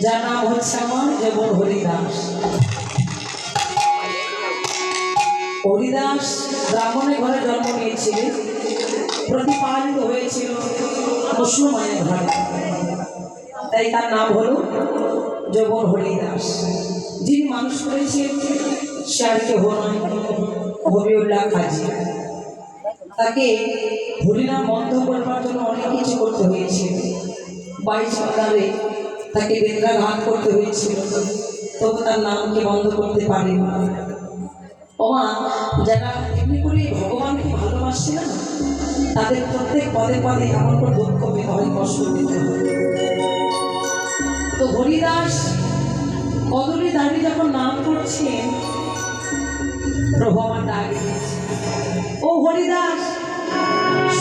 যার নাম হচ্ছে আমার যেমন হরিদাস। হরিদাস ব্রাহ্মণের ঘরে জন্ম নিয়েছিলেন, প্রতিপালিত হয়েছিল কৃষ্ণ মায়ের ঘরে, তাই তার নাম হলো যৌবন হরিদাস। যিনি মানুষ করেছেন সে আর কেউ নয়, হবিউল্লাহ কাজী। তাকে হরিনাম বন্ধ করবার জন্য অনেক কিছু করতে হয়েছিল, 22 বারে তাকে বেত্রাঘাত করতে হয়েছিল, তবু তার নামকে বন্ধ করতে পারেনি। ওমা, যারা এমনি করে ভগবানকে ভালোবাসছে না, তাদের প্রত্যেক পদে পদে এমন করে দুঃখ পেতে হয়, কষ্ট পেতে হয়। তো হরিদাস কদলি দাঁড়িয়ে যখন নাম করছেন, প্রভু আমার ডাক দিয়েছে, ও হরিদাস।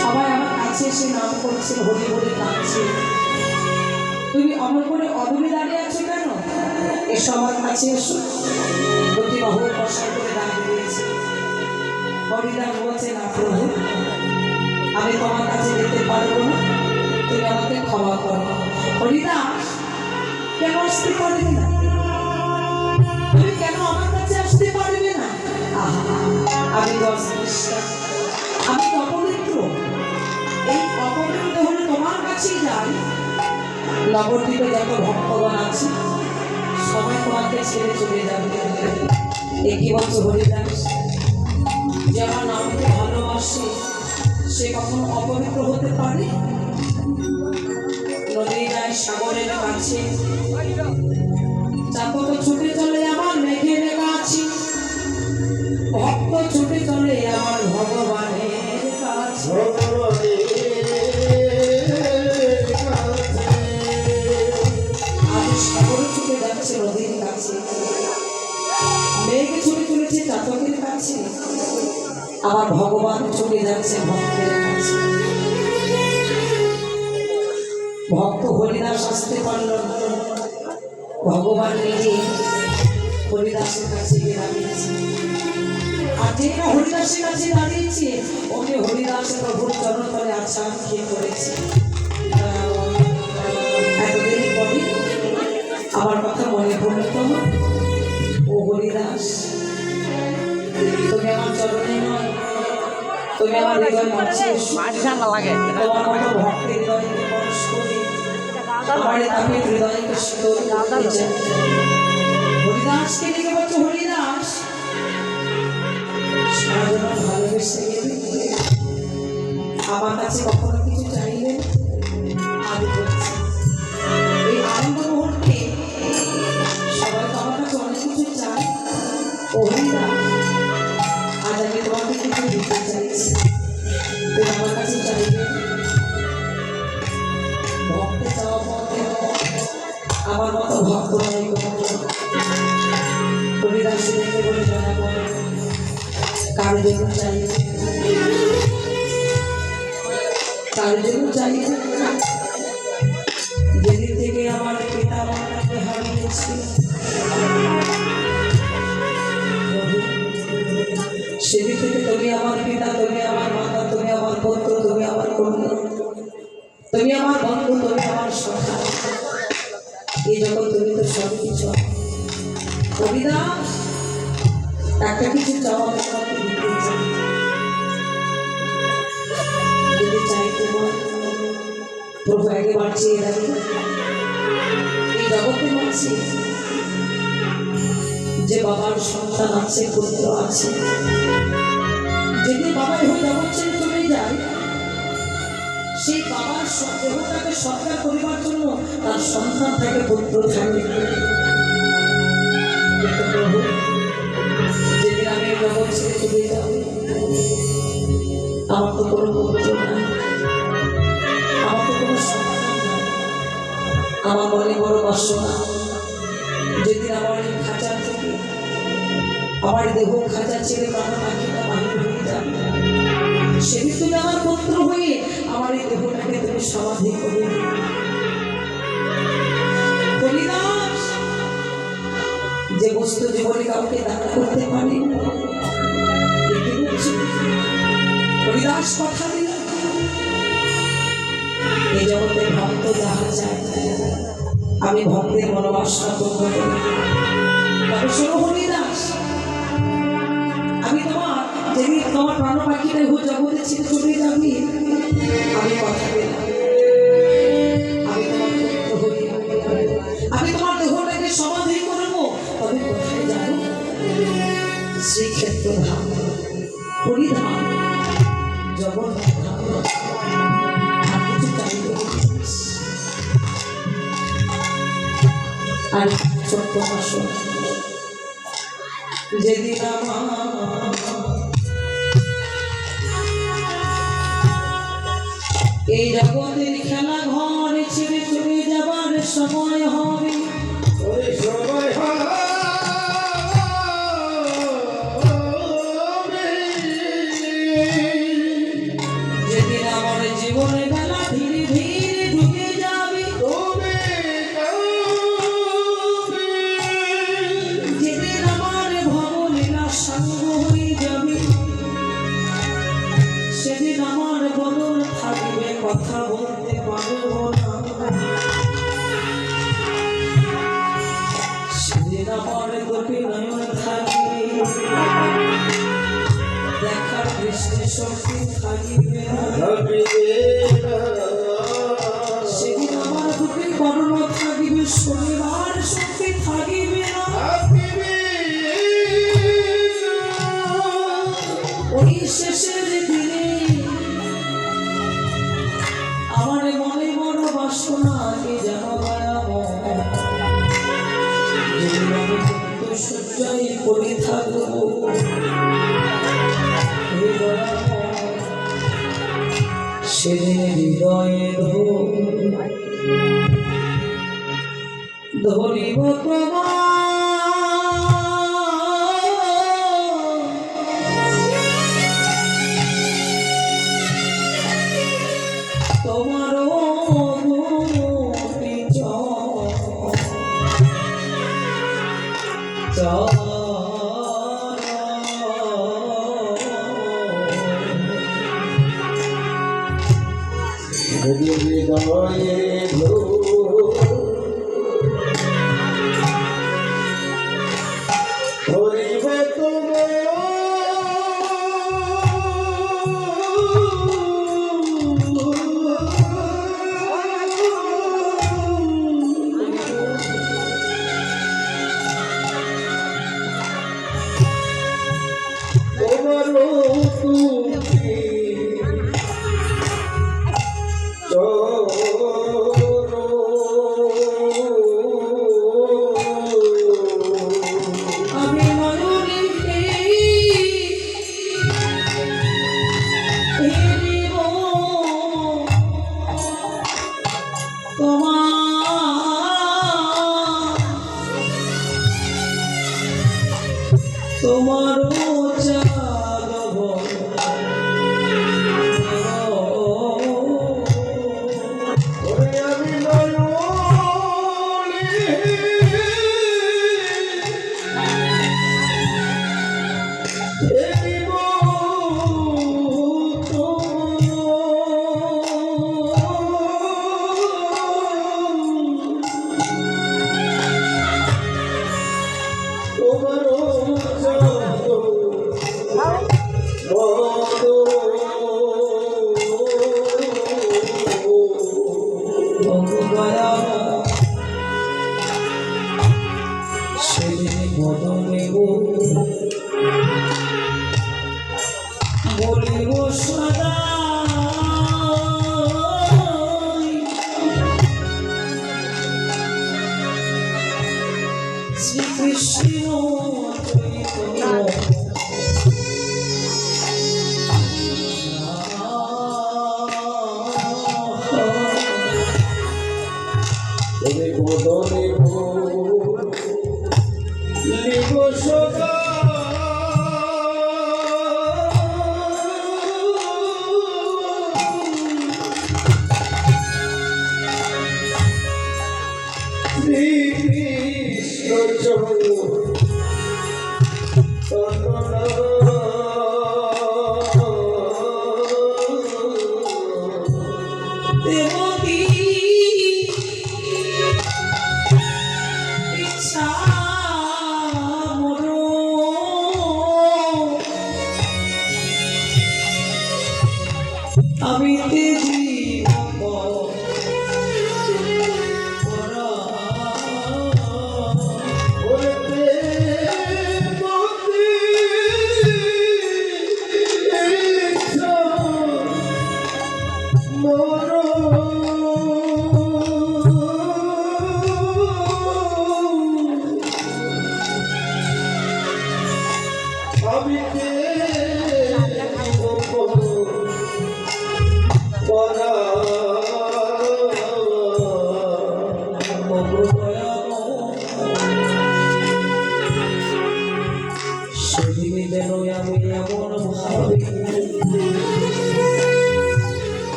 সবাই আমার কাছে এসে নাম করছে, হরি হরি কাঁদছে, তুমি অমর করে অদূরে দাঁড়িয়ে আছো কেন? এসো আমার কাছে এসো। দুটি বাহু প্রসার করে ডাক দিয়েছে। হরিদাস বলছে, না প্রভু, আমি তোমার কাছে যেতে পারবো না, তুমি আমাকে ক্ষমা করো। হরিদাস, কেন আসতে পারবে না? তুমি কেন আমার কাছে আসতে পারবে না? আমি আমি অপবিত্র, এই অপবিত্র হলে তোমার কাছেই যাই। নবদ্বীপে যত ভক্তগণ আছে সবাই তোমাকে ছেড়ে চলে যাবে। একই বছর হরিদাস যে আমার নামকে ভালোবাসে, সে কখনো অপবিত্র হতে পারে? নদী যায় সাগরের কাছে, চাতক ছুটে চলে আমার মেঘের কাছে, ভক্ত ছুটে চলে আমার ভগবানের কাছে। আজ সাগর ছুটে যাচ্ছে নদীর কাছে, মেঘ ছুটে চলেছে চাতকের কাছে, আমার ভগবান ছুটে যাচ্ছে ভক্তের কাছে। ভক্ত হরিদাস আসতে পারল না, ভগবান নিজে হরিদাসের কাছে গিয়ে দাঁড়িয়েছে। আর যেটা হরিদাসের কাছে দাঁড়িয়েছে, ওকে হরিদাস প্রভুর চরণতলে আচ্ছাদ খেয়ে করেছে। এতদিন পরে আমার কথা মনে পড়ল, তোমার ও হরিদাস, তুমি আমার চরণে নয়, তুমি আমার হৃদয় মাঝে তোমার মতো ভক্তের হৃদয়কে স্পর্শ করে আমার আমি হৃদয়কে শীতল করতে চাই। হরিদাসকে দেখে বলছো, হরিদাস সারা জীবন ভালোবেসে গেলে, আমার কাছে কখনো কিছু চাইলে আজ বলছি, এই আনন্দ মুহূর্তে সবাই তো আমার কাছে অনেক কিছু চাই। হরিদাস, আজ আমি তোমাকে কিছু দিতে চাইছি, তুমি আমার কাছে চাইবে। ভক্তে চাওয়া পথে আমার মতো ভক্ত নাই। হরিদাস দেখে বলে, জানা বলে কার জন্য চাইবে, কার জন্য চাইবে? যেদিন থেকে আমার পিতা মাতাকে হারিয়েছি, সেদিন থেকে তুমি আমার পিতা, তুমি আমার মাতা, তুমি আমার পুত্র, তুমি আমার কন্যা, তুমি আমার বন্ধু, তুমি আমার সখা। এই জগৎ তুমি তো সব কিছু। হরিদাস, একটা কিছু চাও, আমি তোমাকে দিতে চাই। যদি চাই তোমার, প্রভু একবার চেয়ে রাখি, এই জগতের মাঝে যে বাবার সন্তান আছে, পুত্র আছে, যদি বাবার হয়ে জগৎ ছেড়ে চলে যায়, সেই বাবার দেহটাকে সৎকার করিবার জন্য তার সন্তান থাকে, পুত্র থাকে। যেদিন আমি জগৎ ছেড়ে চলে যাব, আমার তো কোনো পুত্র নাই, আমার তো কোনো সন্তান নাই, আমার মনে বড় বাসনা। যেদিন আমার এই খাঁচা থেকে, আমার দেহ খাঁচা ছেড়ে প্রাণ পাখিটা বাহির হয়ে যাবে, সেদিন তুমি আমার পুত্র হয়ে আমার এই দেহটাকে তুমি সমাধি করে। হরিদাস, যে বস্তু জীবনে কাউকে দান করতে পারে, হরিদাস কথা দিল, এই জগতে ভক্ত যাহা চায় আমি ভক্তের মনোবাসনা করব। তবে শোনো হরিদাস, আমি যেদিন তোমার প্রাণ পাখিটা জগতে ছেড়ে চলে যাবি, আমি কথা দিলাম আমি তোমার পুত্র হই, আমি তোমার দেহটাকে সমাধি করবো। তবে কোথায় জানো? শ্রীক্ষেত্র ধাম, হরিধাম, জগন্নাথ ধাম। আর কিছু চাইতে আর ছোট্ট মাস যেদিন এই জগতের খেলা ঘর ছেড়ে চলে যাবার সময় হবে, যেদিন আমার জীবনে বেলা ধীরে ধীরে ঢুকে যাবে, যেদিন আমার ভবলীলা সাঙ্গ হয়ে যাবে, সেদিন আমার বদন থাকবে, কথা বলতে পারবো না। সেদিন আমার দুটি নয়ন থাকবে, দেখার দৃষ্টি শক্তি থাকবে না। সেদিন আমার দুটি কর্ণ থাকবে, শনিবার শক্তি থাকবে না। ওই শেষের দিনে আমার মনে বড় বাসনা কি জানো সজ্জাই করে থাকবো, সেদিন হৃদয়ে ধরিব তোমারও তোমারও চাঁদব আমি সেদিন বদলে বলিব সদা শ্রীকৃষ্ণ বদলে লিব সদা শ্রীকৃষ্ণ দেবী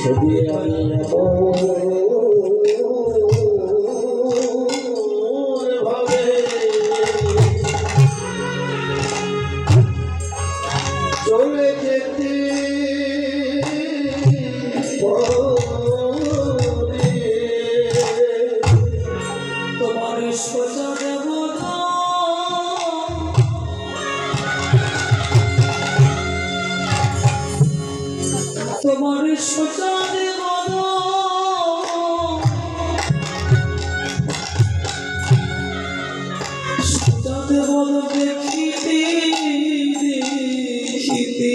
যদি আমি ভাবে চলে যেতে তোমার সোজা দেব তোমার সোজা দেব সোজা দেব দেখিতে দেখিতে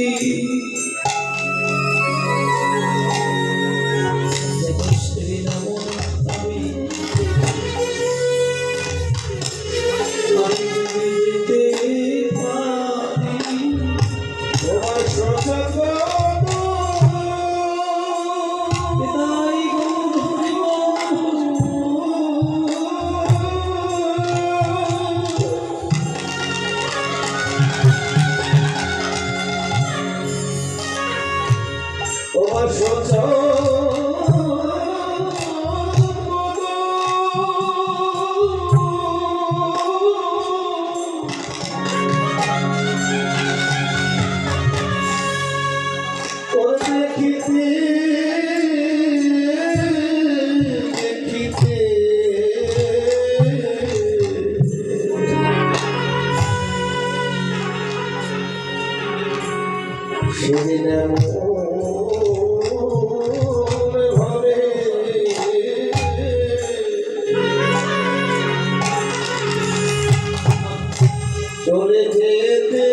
চলে যেতে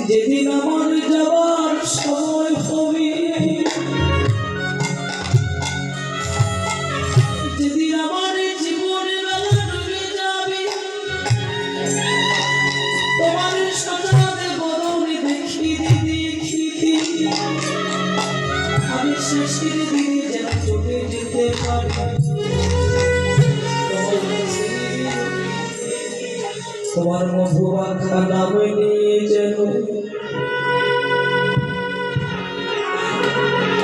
যেদিন আমার যাবার সময় হবে, যেদিন আমার জীবনের বেলা ডুবে যাবে, তোমার সজাতে বদলে দেখিতে দেখিতে আমি শেষের দিনে যেন চলে যেতে পারি তোমার মধুমাখা নামে নিয়ে যেন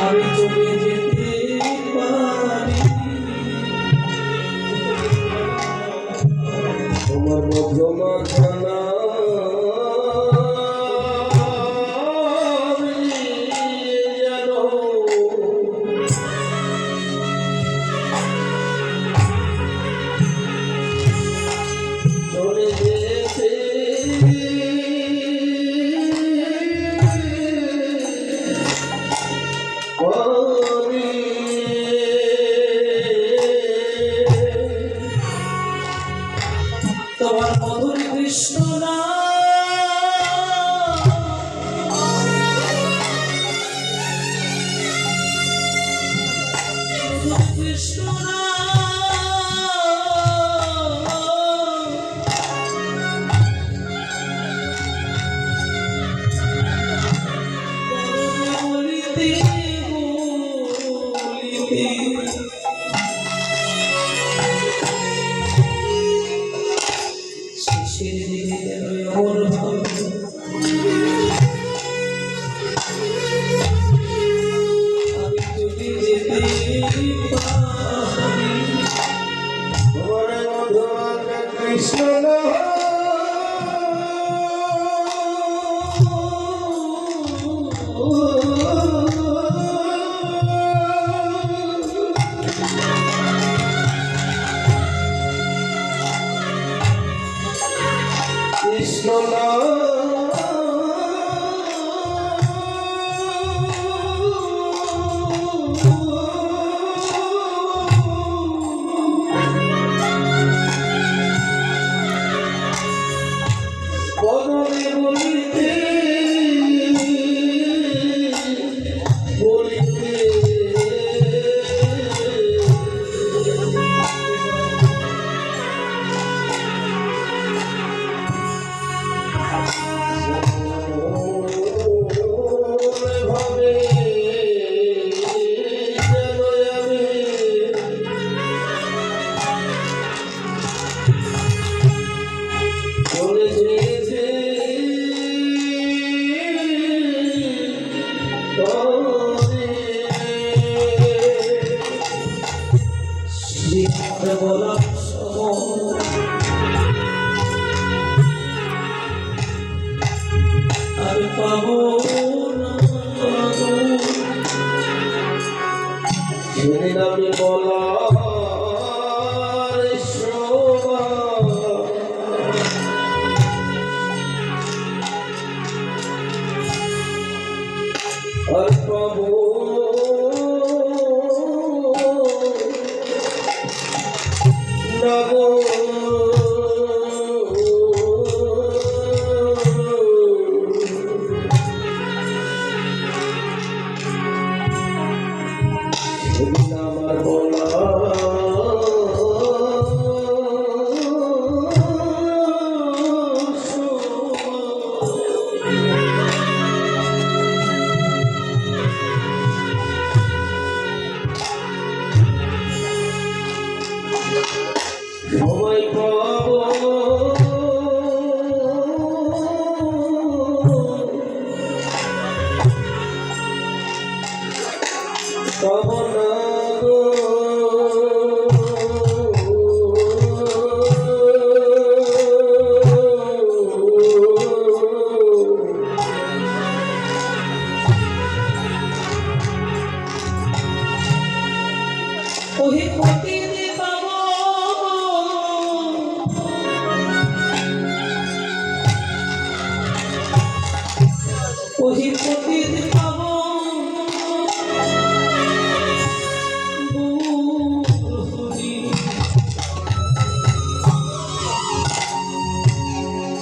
আমি চলে যেতে পারি। তোমার মধুমাখা চলে যেতে তোমার মধুর কৃষ্ণ কৃষ্ণ শেষের দিনে যেন এমন ভাবে আমি চলে যেতে পারি। তোমার মধুমাখা কৃষ্ণ কৃষ্ণ বদলে বলিতে আর পাবো না গো। সেদিন আমার বলা সময় পাবো পাবো না গো। ওহে পতিতে পাব ওহে পতিতে পাব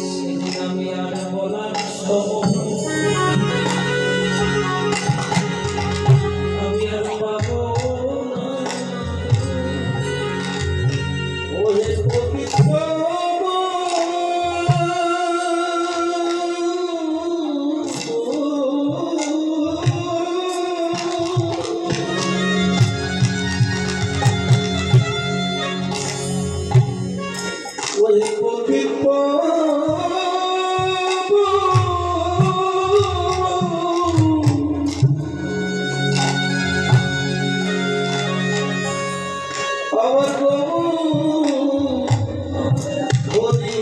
সেদিন আমি আর বলার আমি আর পাবো না। ওহে পবিত্র ওহে পবিত্র আমার গো বলি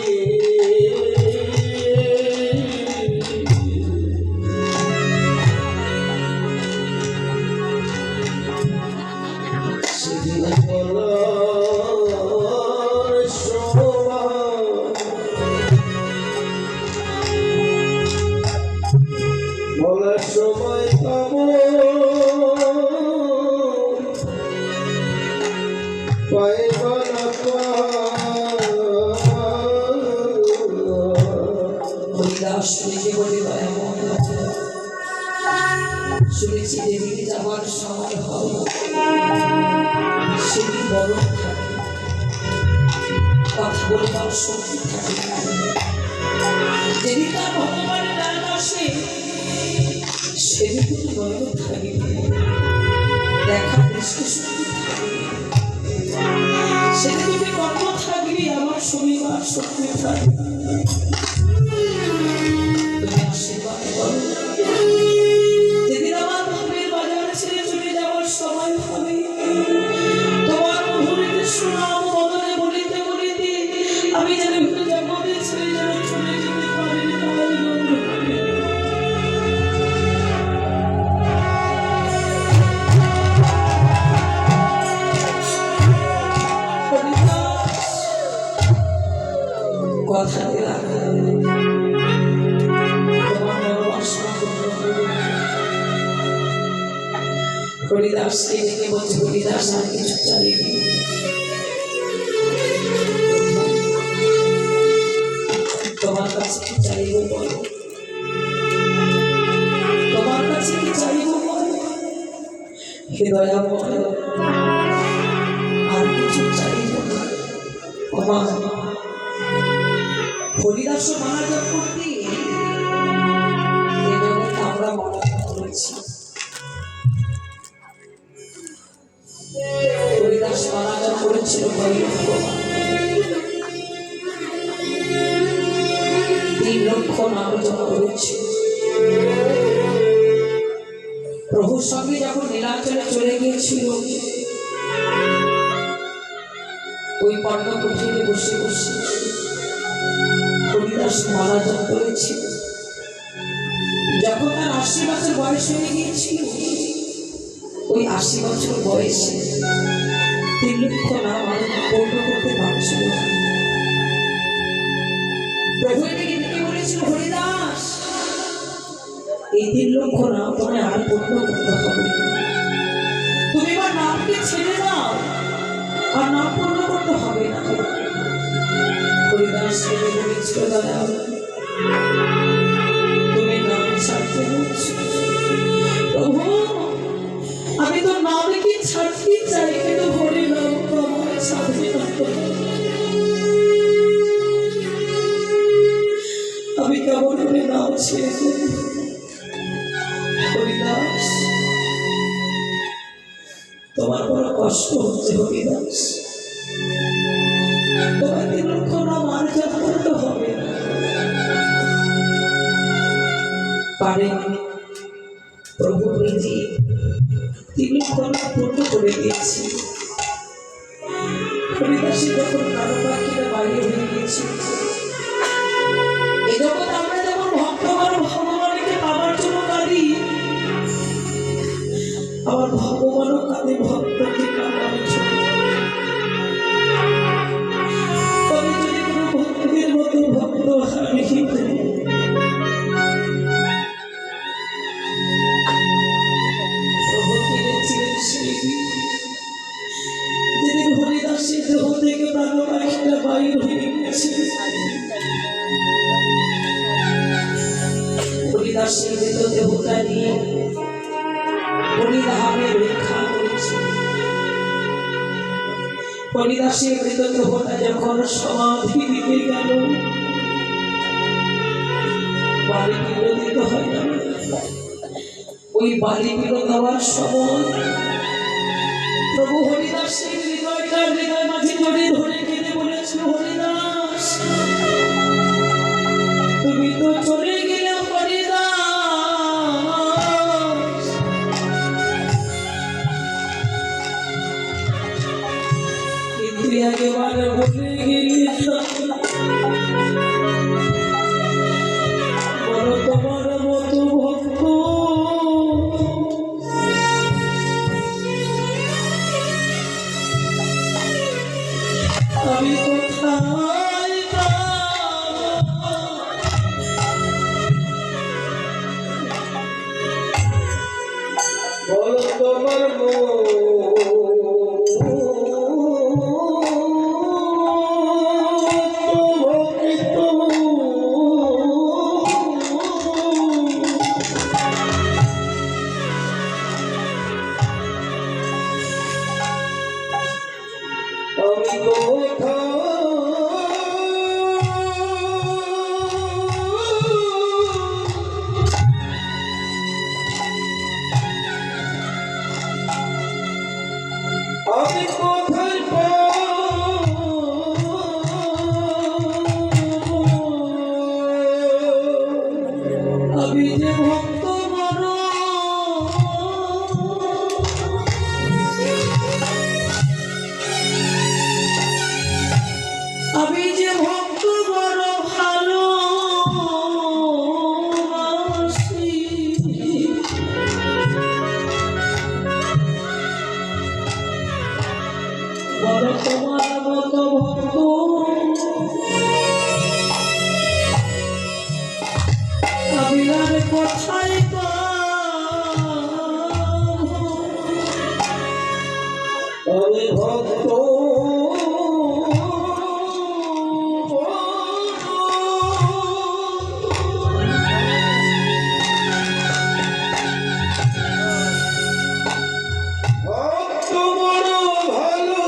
সেদিন বলার সময় বলার সময় পাবো পাইবা না হরিদাস নিজে বলে শুনেছি যেদিকে যাবার সময় হবে সেদিন বড় থাকে, কথা বলবার শক্তি থাকে না। যেদিন তার ভগবানের ডাক আসে সেদিন তুমি বড় থাকিবে, দেখা দৃষ্টি শক্তি থাকবে, সেদিন তুমি কর্ম থাকবে, আমার শনিবার শক্তি থাকবে। তুমি আশীর্বাদ করো, যেদিন আমার মন্দির বাজার ছেড়ে চলে যাওয়ার সময় হবে তোমার মধুরীতে সুনাম বদলে বলিতে বলিতে আমি যেন জগতে ছেড়ে যেন চলে যেতে পারি। কথা দিলাম হরিদাসকে ডেকে বলছে, হরিদাস আর কিছু চাইবে তোমার কাছে কি চাইব বলো, তোমার কাছে কি চাইব বলো, হৃদয়া বলো আর কিছু চাইব না। আমার হরিদাস মারা জপ করতে আমরা মারা করেছি। হরিদাস মারা জপ করেছিল 3 লক্ষ নাম জপ করেছিল। প্রভুর সঙ্গে যখন নীলাচলে চলে গিয়েছিল ওই পর্ণকুঠিরে বসে বসে হরিদাস মারা জপ করেছিল। যখন তার 80 বছর বয়স হয়ে গিয়েছিল ওই 80 বছর বয়সে 3 লক্ষ নাম পূর্ণ করতে পারছিল। প্রভু এটাকে দেখে বলেছিল, হরিদাস এই 3 লক্ষ নাম তোমায় আর পূর্ণ করতে হবে। তুমি আমার নামকে ছেড়ে দাও, আর নাম পূর্ণ করতে হবে না। হরিদাস বলেছিল, দাদা তুমি নাম ছাড়তে বলছো। প্রভু আমি তো নামে কি ছাড়তে চাই, কিন্তু হরি নাম তো আমার ছাড়তে না। আমি কেমন করে নাম ছেড়ে দেব? হরিদাস তোমার বড় কষ্ট হচ্ছে হরিদাস, তোমার 3 লক্ষ নাম আর জপ করতে হবে না। পারে প্রভু নিজে 3 লক্ষ নাম পূর্ণ করে দিয়েছি। হরিদাসী যখন প্রাণবাক্যের বাইরে হয়ে গিয়েছে, এই জগৎ আমরা যেমন ভক্তগণ ভগবানকে পাবার জন্য কাঁদি, আমার ভগবানও কাঁদে ভক্তকে পাবার জন্য। তবে যদি কোনো ভক্তের মতো ভক্ত হারি, প্রভু কিনেছিলেন সেদিন, যেদিন হরিদাসের দেহ থেকে প্রাণবাক্যটা বাইর হয়ে গেছে। হরিদাসের দেহটা নিয়ে হরিধামে ভিক্ষা করেছে। হরিদাসের দেহটা যখন সমাধি দিতে গেল, বালি পিণ্ড দিতে হয় না, ওই বালি পিণ্ড দেওয়ার সময় প্রভু হরিদাসের হৃদয় মাঝে জড়িয়ে ধরে কেঁদে বলেছিল, হরিদাস তুমি তো চলে গেলে হরিদাস, কিন্তু একেবারে বলে গেলি বলো তোমার মতো ভক্ত আমি কোথায় বলো তোমার আমি কোথায় আমি যে ভক্ত বড়, আমি যে ভক্ত বড় ভালো বড় তোমার মতো ভক্ত আমি আর কোথায় আমি ভক্ত ভক্ত বড় ভালো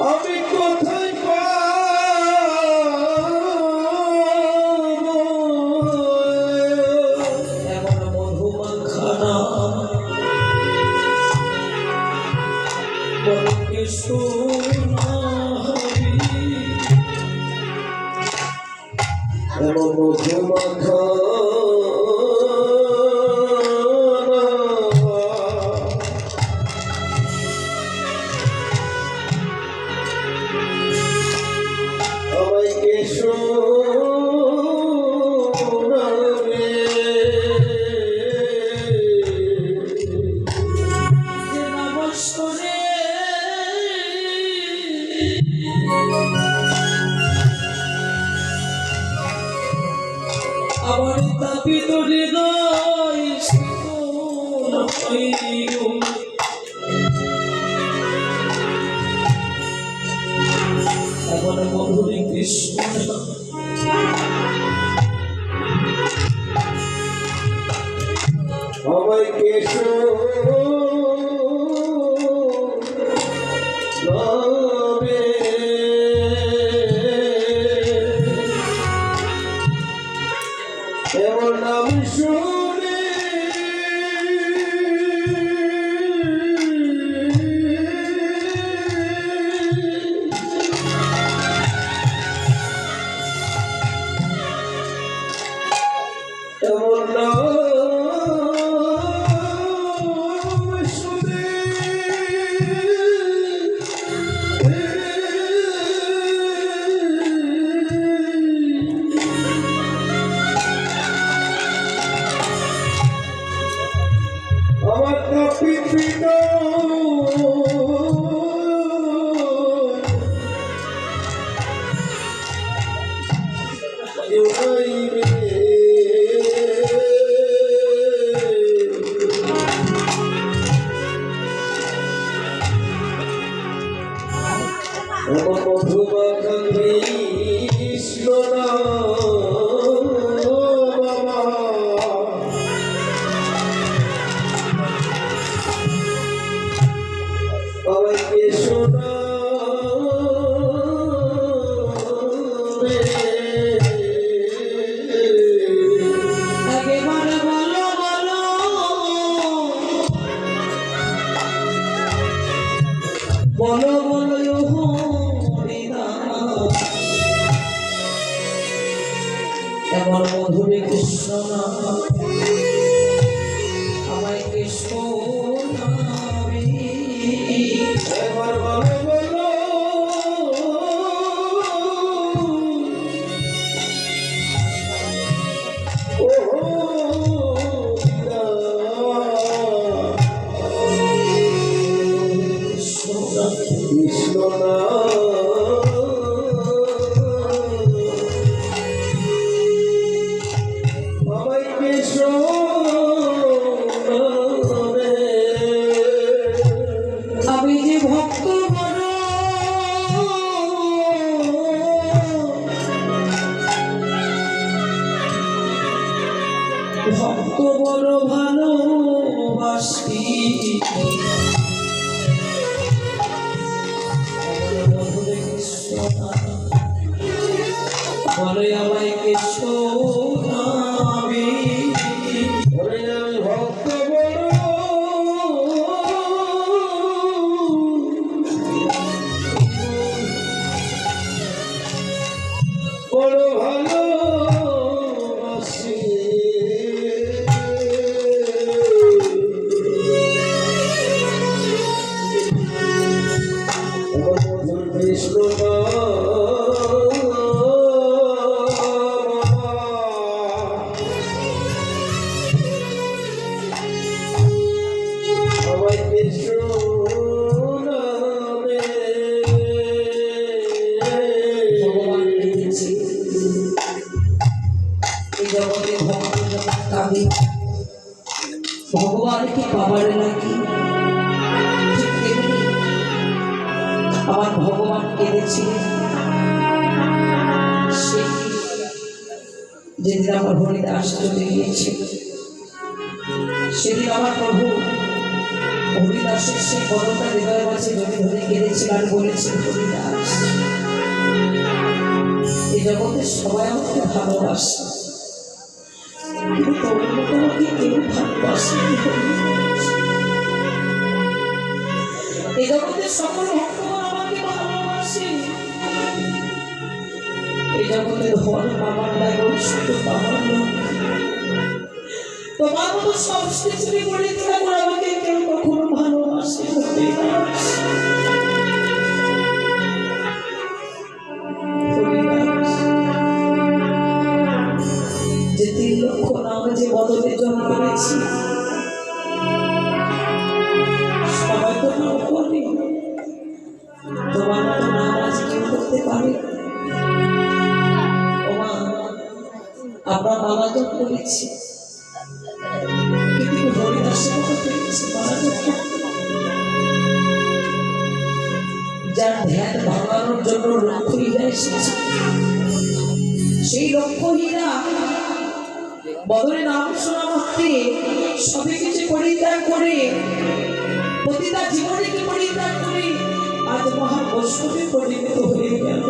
আমি কোথায় পাবো এমন মধুমাখানা বলকে সোনারি এমন মধুমাখা যে নমস্করে আমার তাপিত হৃদয় শীতল হইল। এমন মধুরী কৃষ্ণ আমায় কেশো নামে এমন নাম শুনে এমন নাম শুনে আমার কাপিত মধুমাখা কৃষ্ণ বাবা বাবাকে শোনা একেবারে বলো বলো বলো বলো হরিনাম এমন মধুরী কৃষ্ণ নাম আমায় কৃষ্ণ নামে একবার বলো বলো কৃষ্ণ আমায় কৃষ্ণ আমি যে ভক্ত বড় ভক্ত বড় ভালোবাসি মধুরে কৃষ্ণ বলে আমায় কৃষ্ণ নামে ওরে আমি ভক্ত বড় বড় ভালোবাসি মধুর কৃষ্ণ আমায় কৃষ্ণ নামে ভগবান লিখেছে এই জগতে ভক্ত যখন কাঁদে ভগবানকে পাবার নাকি ঠিক তেমনি আমার ভগবান কেঁদেছিলেন সেই যেদিন আমার হরিদাস চলে গিয়েছিল সেদিন আমার প্রভু হরিদাসের সেই পদটা হৃদয়ের মাঝে জমি ধরে কেঁদেছিল আর বলেছিল, হরিদাস, এই জগতের সবাই আমাকে ভালোবাসে, কিন্তু তোর মতো আমাকে কেউ ভালোবাসে। এই জগতের সকল ভক্তগণ আমাকে ভালোবাসে, এই জগতের ধন আমার নাই, ঐশ্বর্য আমার নয়, তোমার মতো সংস্কৃতি করে ঠাকুর আমাকে কেউ কখনো ভালোবাসে। যে 3 লক্ষ নাম যে বদলে জন্ম করেছি, সবাই তো নাম করবে, তোমার মতো নাম আজ কেউ করতে পারে? ওমা, আমরা মালা জপ করেছি, কিন্তু হরিদাসের কথা পেয়েছি মালা জপ। যার ধ্যান ভাঙানোর জন্য লক্ষ্য হীরা এসেছে, সেই লক্ষ্য হীরা বদলে নাম শোনা মাত্রে সবই কিছু পরিত্যাগ করে, প্রতিটা জীবনকে পরিত্যাগ করে আজ মহা বৈষ্ণবে পরিণত হয়ে গেল।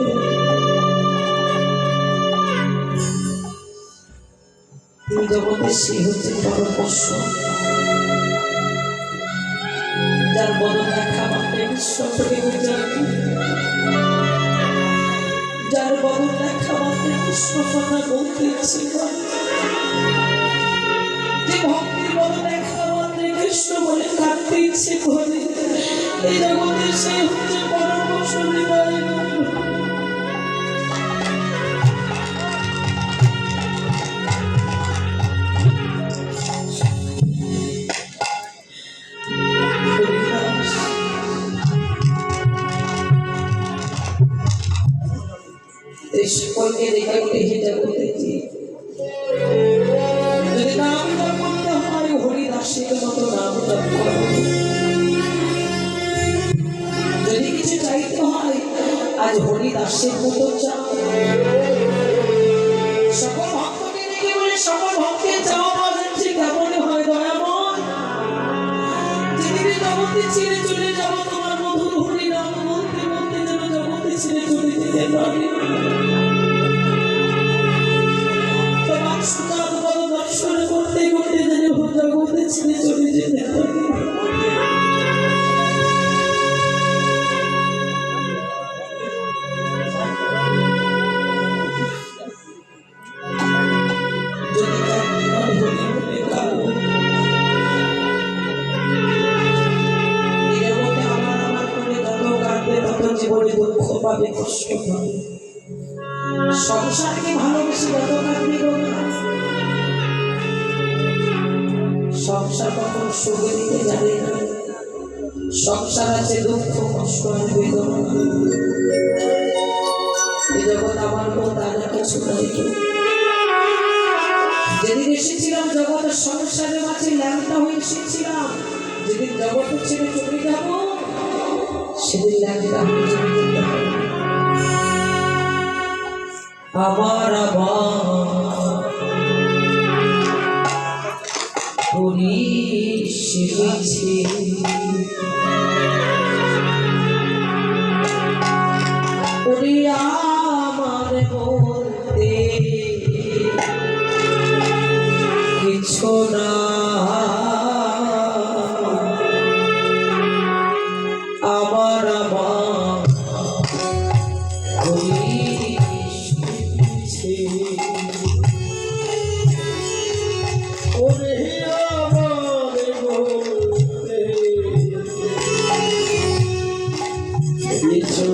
তিনি জগতের সেই হচ্ছে পরম বৈষ্ণব, যার বদল দেখা মাত্রে বিশ্বকে হয়ে যাবে, যার বদল দেখা মাত্রে কৃষ্ণ কথা বলতে ইচ্ছে করে, যে ভক্তির বদল দেখা মাত্রে কৃষ্ণ বলে কাঁদতে ইচ্ছে করে, এই জগতের সেই হচ্ছে পরম বৈষ্ণব। সকলকে দেখে উঠে হেঁটে বলতেছি, যদি নাম জপ করতে হয় হরিদাসের মতো নাম জপ করো, যদি কিছু চাইতে হয় আজ হরিদাসের মতো চাও। সকল ভক্তকে দেখে বলে, সকল ভক্তের চাওয়া বাজাচ্ছে কেমন হয় দয়াময়, যেদিকে জগতে ছেড়ে চলে যাবো তোমার মধুর হরিনাম বলতে বলতে যেন জগতে ছেড়ে চলে যেতে পারে। দর্শন করতে করতে যেন জগতে ছেড়ে চলে যেতে পারে। জীবনে দুঃখ পাবে, কষ্ট পাবে, সংসারকে ভালোবেসে যত কাঁদবে না, সংসার কখন সুখ দিতে জানে না, সংসার আছে দুঃখ কষ্ট আর বেদনা। এই জগৎ আমার মন তারা কিছু নাই। যেদিন এসেছিলাম জগতের সংসারের মাঝে ল্যাংটা হয়ে এসেছিলাম, যেদিন জগতের ছেড়ে চলে যাব সেদিন ল্যাংটা হয়ে চলে যেতে হবে। আমার আবার পরিশেষে ওরে আমার বলতে কিছু না, আমার আমার পরিশেষে ওরে আমার বলতে কিছু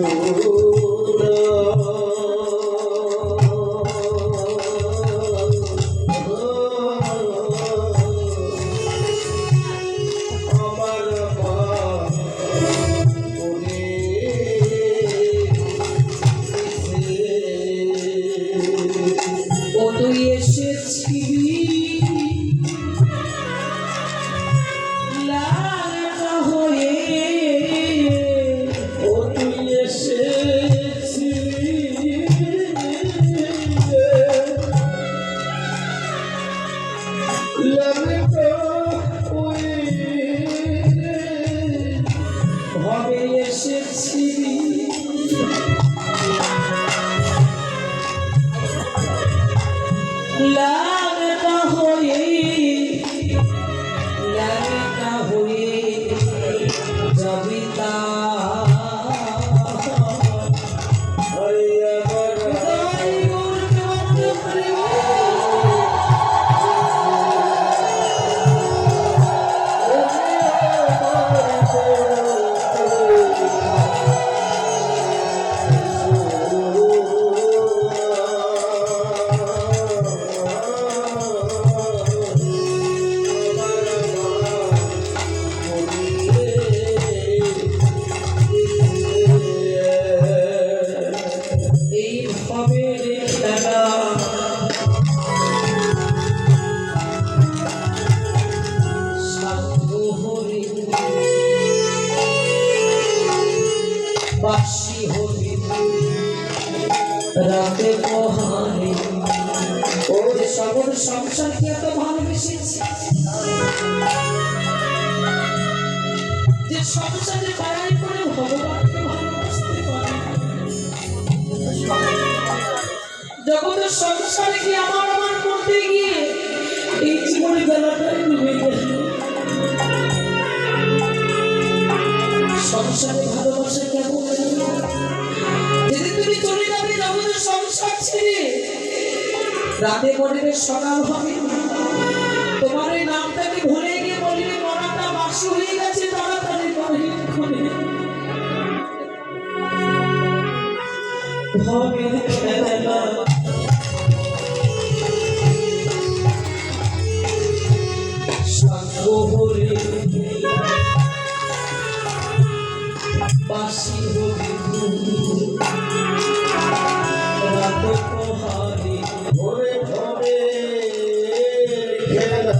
হয়ে ও তুই এসে বাসি হবি রাতে পোহারে ও যে সবর সংসারকে এত ভালোবেসেছি যে সংসারে পাড়ায় করে ভগবানকে ভালোবাসতে পারে জগতের সংসারে কি আমার করতে গিয়ে এই জীবনের বেলাটাই ডুবে গেল সংসারে ভালোবাসা কেমন যেদিন তুমি চলে যাবে জগতের সংসার ছেড়ে রাতে পড়বে সকাল হবে তোমার এই নামটাকে ভুলে গিয়ে বলবে মরাটা বাক্স হয়ে গেছে তাড়াতাড়ি করে ভবের খেলা সাঙ্গহরে বাসি হবি রাত পোহারে ভোরে ভোরে খেলা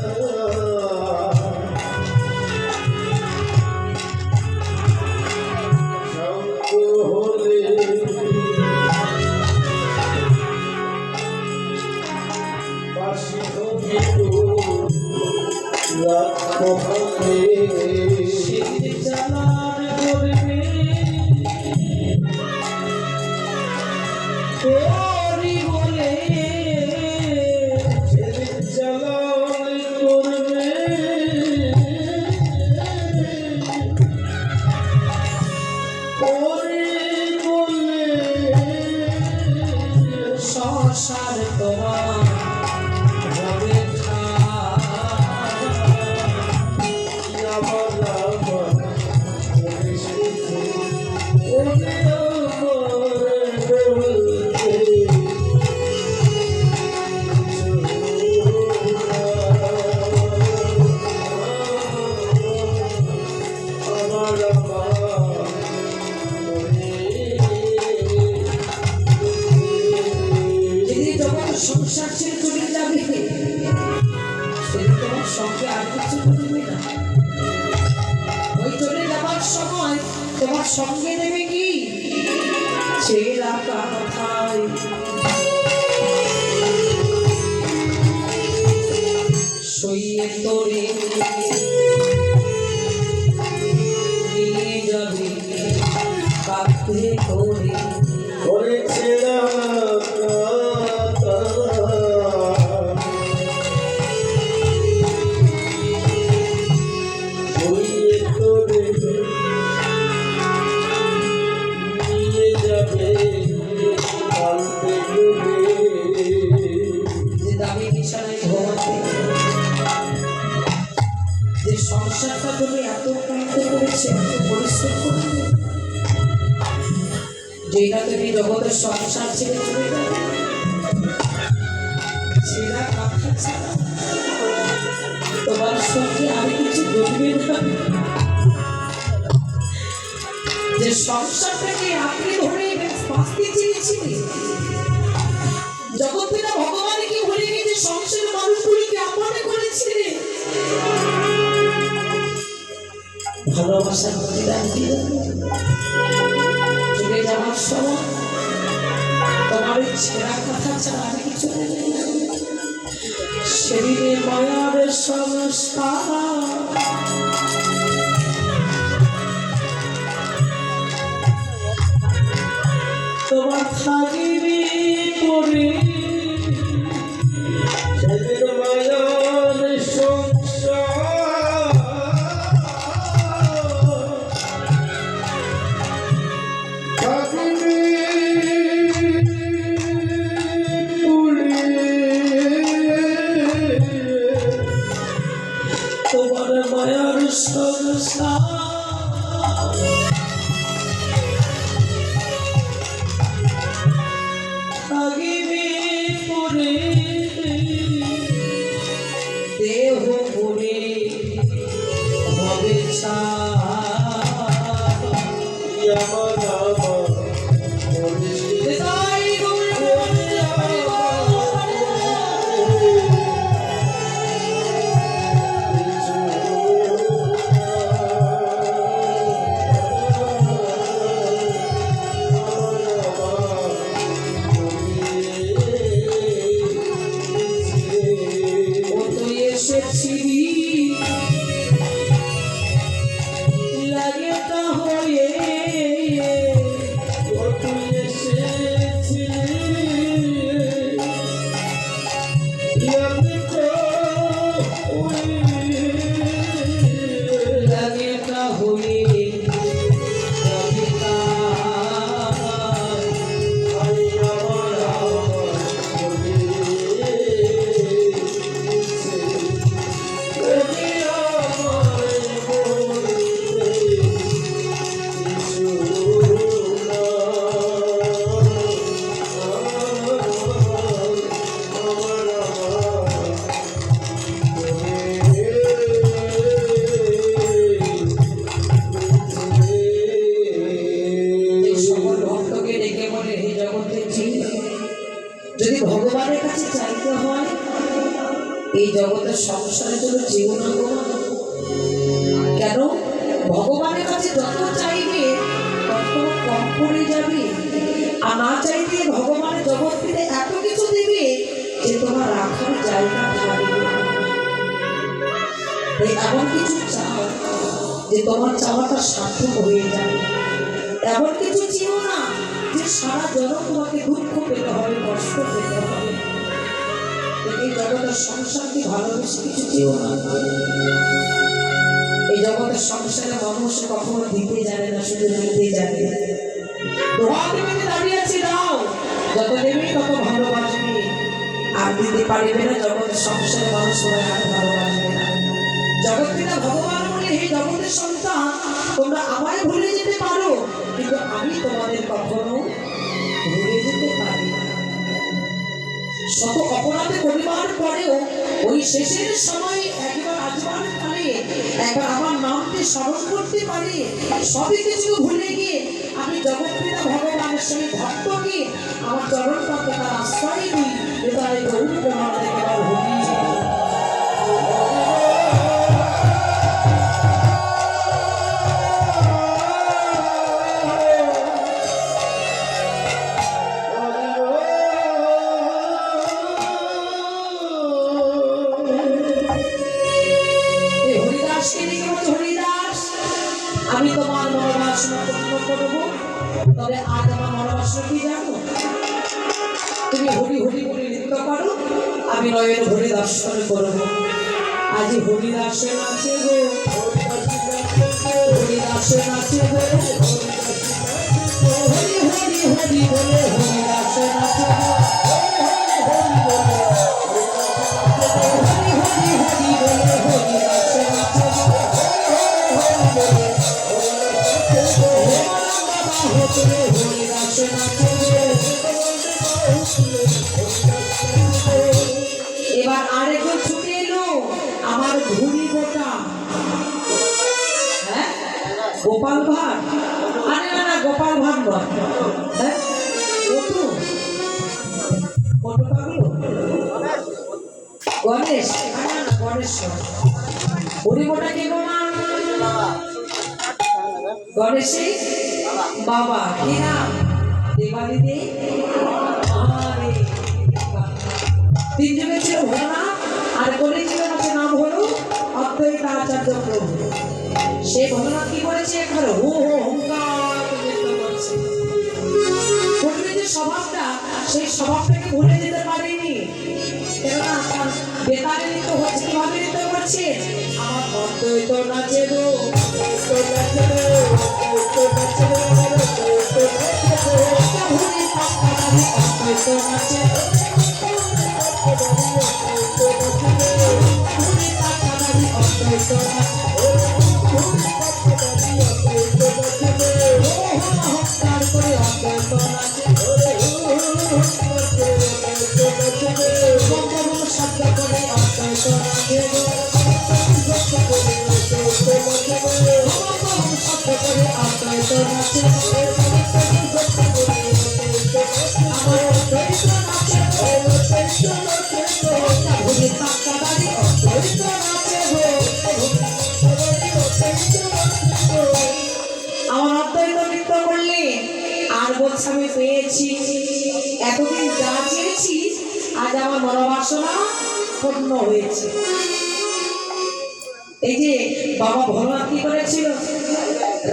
শান্ত হলে বাসি হবি রাত পোহালে শীত জ্বালার করবে তোরি বলে জ্বালাই করবে ওরে বলে সংসার তোমার হবে আমার আমার ওরে আমার বলতে আমার যেদিন তোমার সংসার ছেড়ে চলে যাবে সেদিন তোমার সঙ্গে আর কিছু করবে না ওই চলে যাবার সময় তোমার সঙ্গে নেবে কি ছেড়া কাঁথায় সইয়ে তোরে নিয়ে যাবে কাঁধে করে ওরে ছেড়া ওই তোরে নিয়ে যাবে কালকে ডুবে যে দামি বিছানায় ঘুমাতে যে সংসারটা তুমি এত ক্লান্ত করেছে এত পরিশ্রম করবে যেটা তুমি জগতের সংসার ছেড়ে চলে যাবে ছেঁড়া কাঁথা ছাড়া তোমার সঙ্গে আমি কিছু করবে না যে সংসারটাকে আপনি ধরে বাঁচতে চেয়েছিলেন জগৎপিতা ভগবানকে ভুলে গিয়ে যে সংসারের মানুষগুলিকে আপন করেছিলেন ভালোবাসার প্রতিদান দিয়ে চলে যাওয়ার সময় তোমার ওই ছেঁড়া কথা ছাড়া আমি কিছু নেই সেদিনে মায়ার সংস্কার তোমার থাকিবি পরে সেদিন মায়ার সংসার থাকিবে পুরে তোমার মায়ার সংসার ভক্তকে ডেকে বলে, হে জগতের জীব, যদি ভগবানের কাছে চাইতে হয় এই জগতের সংসারের জন্য জীবন কেন? ভগবানের কাছে যত চাইবে তত কম পড়ে যাবে, আর না চাইবে ভগবানের জগৎটিতে এত কিছু দেবে যে তোমার রাখার জায়গা থাকবে না। এমন কিছু চাও যে তোমার চাওয়াটা সার্থক হয়ে যাবে। এমন কিছু চেয়েও না যে সারা জনম তোমাকে দুঃখ পেতে হবে, কষ্ট পেতে হবে। এই জগতের সংসারকে ভালোবেসে কিছু চেয়েও না। এই জগতের সংসারে মানুষ কখনো দিতে জানে না, শুধু নিতে জানে। দাঁড়িয়ে আছে, দাও, যত দেবে তত ভালোবাসবে, আর দিতে পারবে না জগতের সংসারে মানুষ আর ভালোবাসবে না। জগৎ পিতা ভগবান বলে, হে জগতের সন্তান, তোমরা আমায় ভুলে যেতে পারো, কিন্তু আমি তোমাদের কখনো ভুলে যেতে পারি না। শত অপরাধে পরিবার পরেও ওই শেষের সময় একবার আসবার কালে একবার আমার নামকে স্মরণ করতে পারে, সবই কিছু ভুলে গিয়ে আমি জগৎ পিতা ভগবানের সঙ্গে ভক্তকে আমার চরণ পাতে তার আশ্রয় দিই। এবার এই গৌর প্রমাণে এবার হলি আমি তোমার মনোবাসনা পূর্ণ করব। তবে আজ আমার মনোবাসনা কি জানো? তুমি হরি হরি বলে নৃত্য করো, আমি নয়ন হরি দর্শন করব। আজ হরিদাসে নাচে গো, হরিদাসে নাচে গো, হরি হরি হরি বলে হরিদাসে নাচে গো, হরি হরি হরি বলে হরিদাসে নাচে গো। এবার আরেকজন ছুটে এলো, আমার ঘুড়ি গোটা, হ্যাঁ গোপাল ভাঁড়, আরে না না গোপাল ভাঁড় নয়, হ্যাঁ কটু কটু পাগলো গণেশ, না না গণেশ ঘুড়ি গোটা কে গো মা? গণেশে বাবা কি নাম? দেবাদিদে। তিনজনে ছিল ভোলানাথ, আর বলেছিল নাম হলো অদ্বৈত আচার্য প্রভু। সে ভোলানাথ কি করেছে? একবার হো হো হুঙ্কার করছে। যে স্বভাবটা, সেই স্বভাবটাকে ভুলে যেতে পারেনি, কেননা তার বেতারে নৃত্য হচ্ছে। কিভাবে নৃত্য করছে? আমার অদ্বৈত নাচে গো, অদ্বৈত নাচে গো, অদ্বৈত নাচে গো, অদ্বৈত নাচে গো। আমার অদ্বৈত নৃত্য করলে আর বলছে আমি পেয়েছি, এতদিন যা চেয়েছি আজ আমার মনোবাসনা পূর্ণ হয়েছে। এই যে বাবা ভোলানাথ কি করেছিল?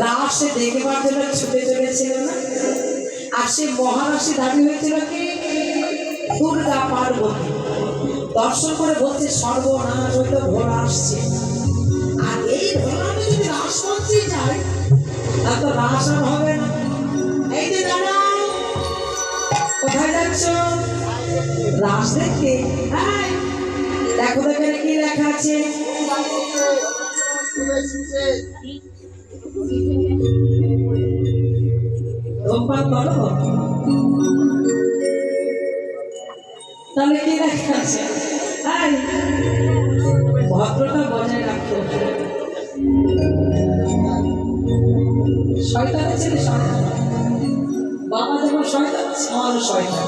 রাস দেখবার জন্য ছুটে চলেছিল না, আর সে মহারাশি দাবি হয়েছিল কি দুর্গা পার্বতী। দর্শন করে বলছে সর্বনাশ, ওই তো ভোলা আসছে। আর এই ভোলানাথ যদি রাস মঞ্চে যায় তাহলে তো রাস আর হবে না। এই যে দাঁড়াও, কোথায় যাচ্ছ? রাস দেখতে। হ্যাঁ দেখো তো এখানে কি লেখা আছে? ধূমপান করো? তাহলে কি লেখা আছে? ভদ্রতা বজায় রাখতে হবে। শয়তানের ছেলে শয়তান, শয়তান আমারও শয়তান।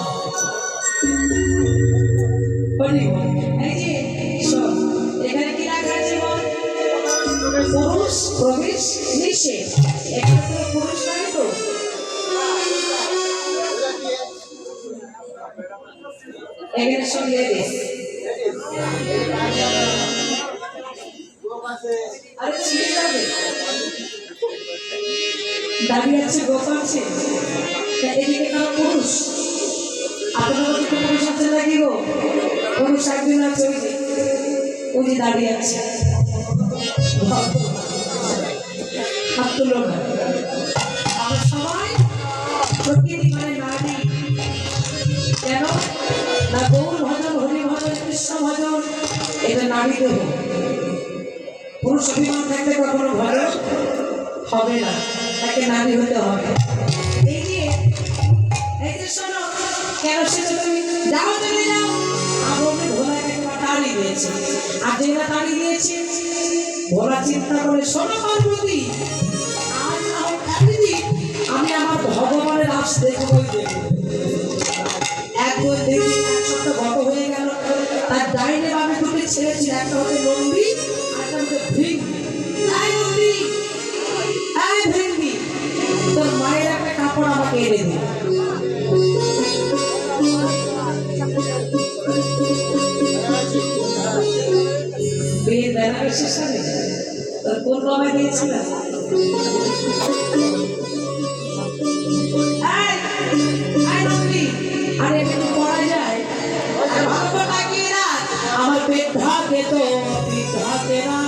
বলি এই যে শোন, এখানে কি লেখা আছে বল? পুরুষ প্রবেশ নিষেধ। এখানে কোনো পুরুষ নাই তো? এখানে সব লেডিস। আরে চিনে যাবে, দাঁড়িয়ে আছে গোপাল সিং। এদিকে কারো পুরুষ, আপনার মধ্যে পুরুষ আছে নাকি গো? পুরুষ একজন আছে, ওই যে দাঁড়িয়ে আছে, হাত তুলো না। আমরা সবাই প্রকৃতি মানে নারী। কেন না? গৌর ভজন, হরি ভজন, কৃষ্ণ ভজন এটা নারী দেহ। পুরুষ অভিমান থাকতে কখনো ভালো হবে না, তাকে নারী হতে হবে। এই যে শোনো, কেন সে তুমি যাও, চলে যাও। আমাকে ভোলাকে তোমার তাড়ি দিয়েছে, আর যেটা তাড়ি দিয়েছে ভোলা চিন্তা করে, শোনো পার্বতী, আজ আমার একদিন আমি আমার ভগবানের রাস দেখবই দেখবো। একজন দেখি এক সপ্তাহ গত হয়ে গেল, তার ডাইনে বামে দুটো ছেলে ছিল, একটা হচ্ছে নন্দী আর একটা হচ্ছে ভৃঙ্গি। নন্দী, ভৃঙ্গি, তোর মায়ের একটা কাপড় আমাকে এনে দিল। বিয়ের বেনারসি শাড়ি তোর কোন বাবা দিয়েছিল? আরে একটু পড়া যায়, ভালো করে তাকিয়ে না। আমার পেট ঢাকে তো পেট ঢাকে না,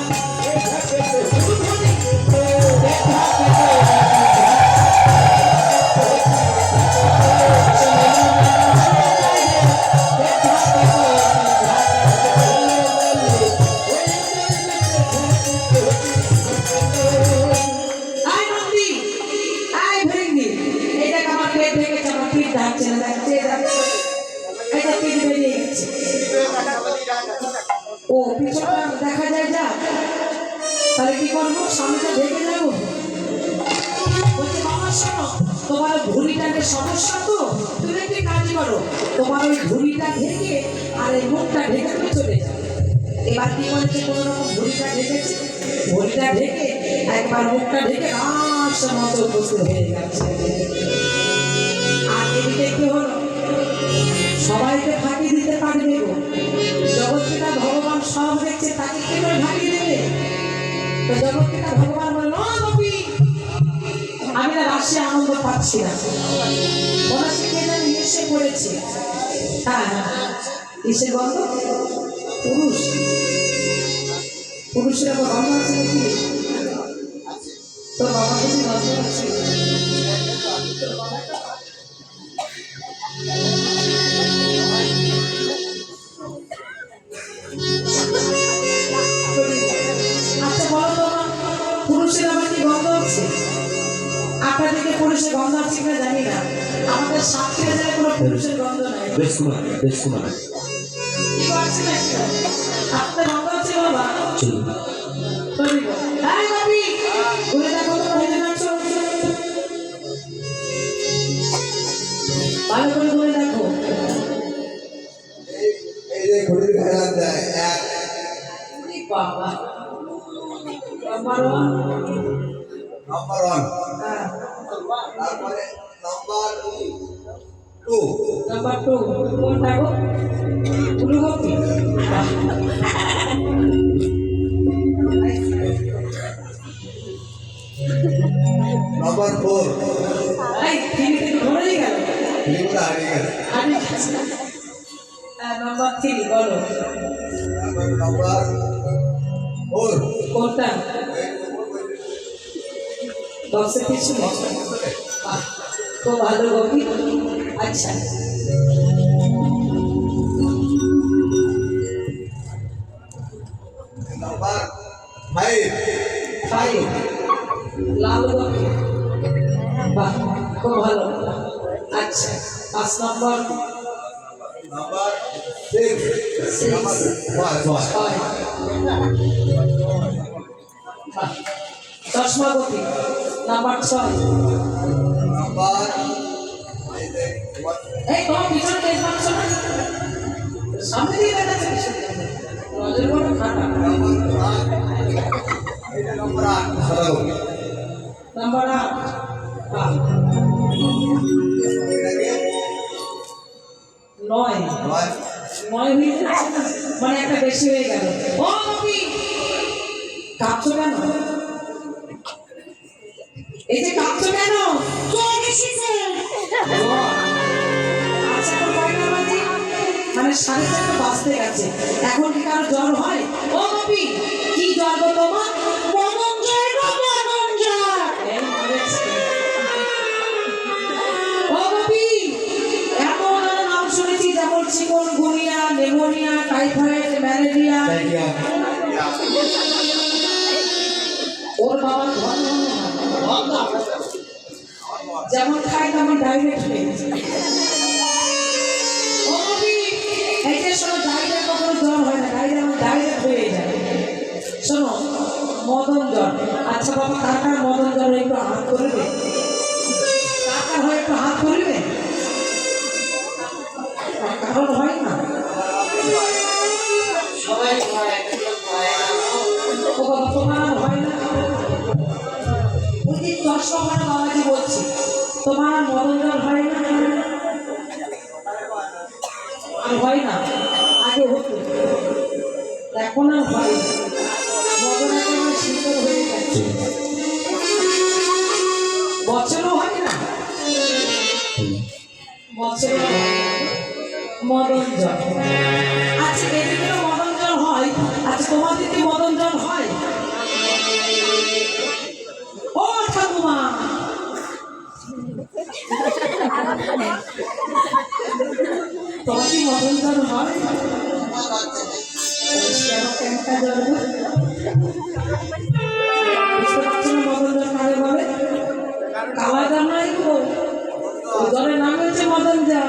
ও পিছনটা দেখা যায় যা, তাহলে কি করবো? সামনেটা ঢেকে যাবো। বলছে বাবা শোনো, তোমার ভুঁড়িটাকে সমস্যা তো, তুমি একটি কাজ করো, তোমার ওই ভুঁড়িটা ঢেকে আর এই মুখটা ঢেকে তুমি চলে যাও। এবার কি করেছে, কোনো রকম ভুঁড়িটা ঢেকেছে, ভুঁড়িটা ঢেকে একবার মুখটা ঢেকে রাস্তার মতো উপস্থিত হয়ে গেছে। আর এদিকে কি হলো, সবাইকে ফাঁকি দিতে পারবে গো। জগৎ পিতা ভগবান সব দেখছে, তাকে কি করে ফাঁকি দেবে? তো জগৎ পিতা ভগবান বলল, আমি না রাশি আনন্দ পাচ্ছি না, ওরা শিখে জানি এসে পড়েছে। হ্যাঁ কিসের গন্ধ? পুরুষ, পুরুষের আবার গন্ধ আছে নাকি? তোর বাবা যদি গন্ধ আছে, আচ্ছা বলো তো পুরুষের আবার কি গন্ধ হচ্ছে? আপনাদেরকে পুরুষের গন্ধ আছে কিনা জানি না, আমাদের সাতক্ষীরা জেলায় কোনো পুরুষের গন্ধ নাই। বেশ কুমার, বেশ কুমার কি করছে না আপনার গন্ধ আছে বাবা? হ্যাঁ বাপি, ঘুরে দেখো তো ভেজে নাচো, ভালো করে ঘুরে দেখো। এই যে ঘুড়ির খেলা দেয় এক বাবা নাম্বার ওয়ান, নাম্বার 1, তারপরে নাম্বার 2, নাম্বার 2 কোনটা গো? ফুলকপি। নাম্বার 4, এই তিন তিন ধরেই গেল, লিঙ্গটা হারিয়ে গেছে। নাম্বার 3 বলো। তারপর নাম্বার 4 কোনটা? বক্সের পিছনে। খুব ভালো কপি। আচ্ছা নাম্বার 5 লাল কপি, বাহ খুব ভালো। আচ্ছা 5 নম্বর, নাম্বার 6, নাম্বার 5 চশমা কপি নাম্বার 6, নাম্বার এই তোমার পিছনে কে পাচ্ছ না সামনে দিয়ে দেখাচ্ছে কিসের জন্য? নজর বড় খাটা নম্বর 8 সাদা গোপী নাম্বার 8 নয় নয় হয়ে যাচ্ছে না মানে একটা বেশি হয়ে গেল ও কবি কাঁপছো কেন এই যে কাঁপছো কেন আচ্ছা এখন কয়টা বাজে মানে 4:30 বাজতে গেছে এখন কি কারো জ্বর হয় ও কবি কি জ্বর গো তোমার মদন জ্বর এই হয়েছে। ও কবি এমন নাম শুনেছি যেমন চিকনগুনিয়া নিউমোনিয়া টাইফয়েড ম্যালেরিয়া ওর বাবা যেমন খায় তেমন ডাইরেক্ট হয়ে গেছে ও কবি এই যে শোনো ডাইরেক্ট কখনো জ্বর হয় না ডাইরেক্ট হয়ে যায় শোনো মদন জ্বর আচ্ছা বাবা কাকার মদন জ্বর একটু হাত করবে কাকার হয় একটু হাত করবে কারণ হয় না সবাই ও বাবা তোমার আর হয় না ওই যে 10 নম্বর বাবাজি বলছি তোমার আর মদন জ্বর হয় না আর হয় না আগে হতো এখন আর হয় না মদন এখন শীতল হয়ে গেছে বছরও হয় না বছরও মদন জ্বর আচ্ছা এদিকে মদন জ্বর হয় আচ্ছা তোমাদের কি মদন জ্বর হয় ও ঠাকুমা তোমার কি মদন জ্বর হয় কেন কেনটা জ্বর বুঝতে পারছো না মদন জ্বর কারে বলে কালা জ্বর নাই গো ওই জ্বরের নাম হচ্ছে মদন জ্বর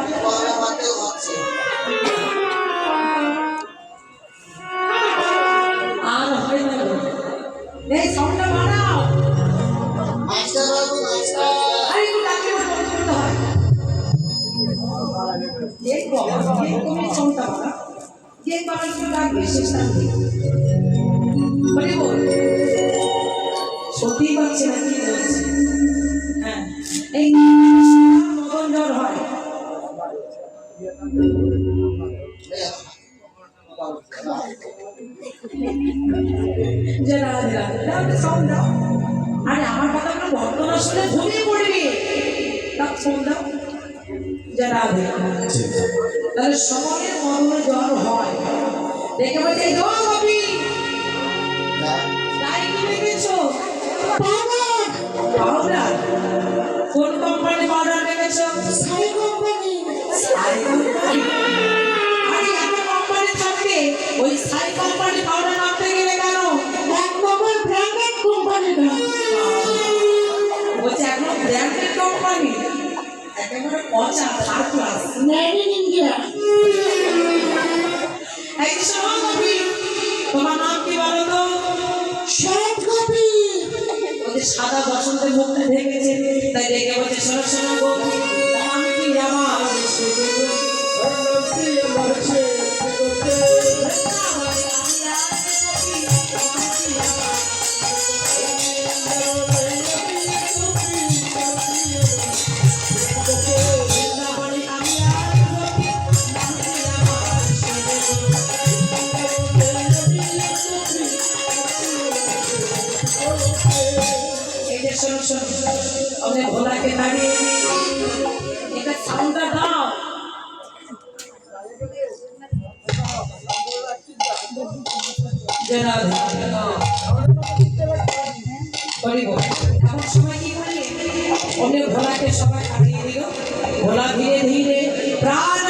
আর হয় না গো এই সাউন্ডটা বাড়াও আরে একটু ডাকলে আমার বন্ধ করতে হয় তুমি সাউন্ডটা বাড়া যে বাড়া একটু ডাকবে শেষ থাকবে বলি বল সত্যি পাচ্ছি না কি বলছি হ্যাঁ এই মদন জ্বর হয় আরে আমার কথাগুলো বর্তমান শুনে ঘুমিয়ে পড়বি ফোন দাও যারা তাহলে সময়ের মদনে জ্বর হয় দেখে বলছে পাউডার কোন কোম্পানি পাউডার রেখেছো ওই সাই কোম্পানি পাউডার আনতে গেলে কেন ব্র্যান্ডেড কোম্পানি বলছে এখন ব্র্যান্ডেড কোম্পানি একেবারে পচা third class made in India এই শোনো কবি তোমার নাম কি বলো তো শ্বেত কবি ওই সাদা বসন্তের মুখটা ঢেকেছে তাই দেখে বলছে শোনো শোনো কবি নাম কি আমার অনেক ভোলাকে দাঁড়িয়ে এটা সাউন্ডটা দাও এমন সময় কি করলে অনেক ভোলাকে সবাই দাঁড়িয়ে দিল ভোলা ধীরে ধীরে প্রাণ